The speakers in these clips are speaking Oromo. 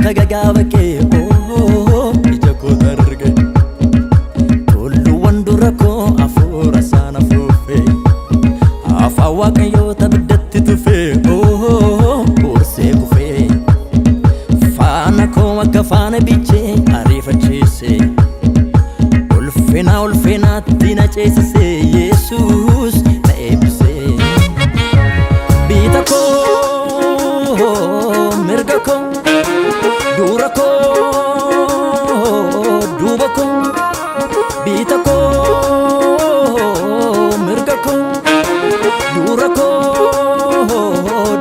Tagagabake oh ijako targe kullu wandurako afura sana fufe afawa kayo tabdatti tufe oh urse kufe fana ko wakafana biche arifa chise ulfina tina chese Jesus na ebse bitako mirgako Durako, dubako, bitako, mirgako, durako,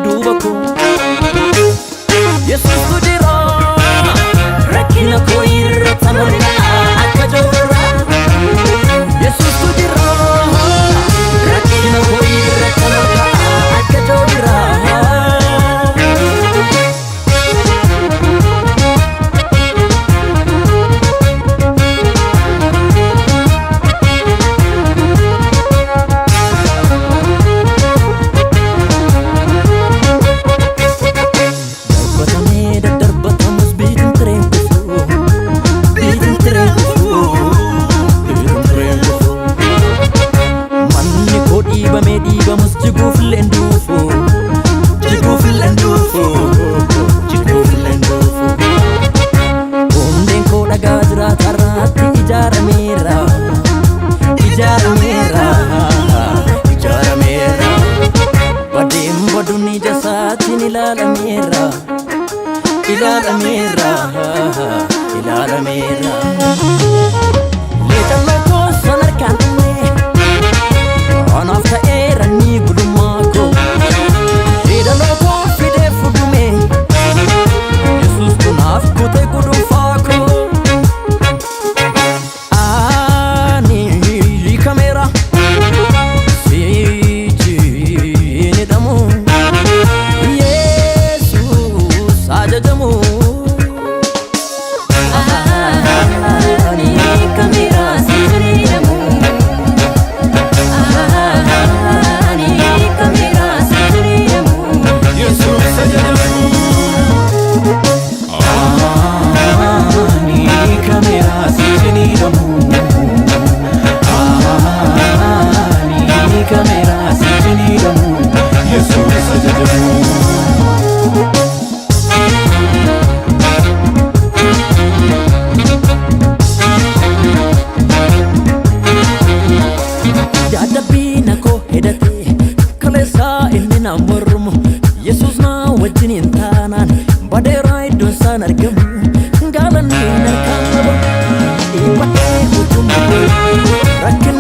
dubako. Yesus tudira, rakina ko irratamana akajora. Yesus tudira, rakina ko irratamana akajora. Ilala mera Leta loko sanar kanne Anafta era ni gudumako Leta loko fide fudume Jesus kunaf kute gudufako Ani kamera Siji ni damu Jesus ajajamu Yesus na wajinin tanan badera idon sanar gamu galani narkan ibae hukum rakin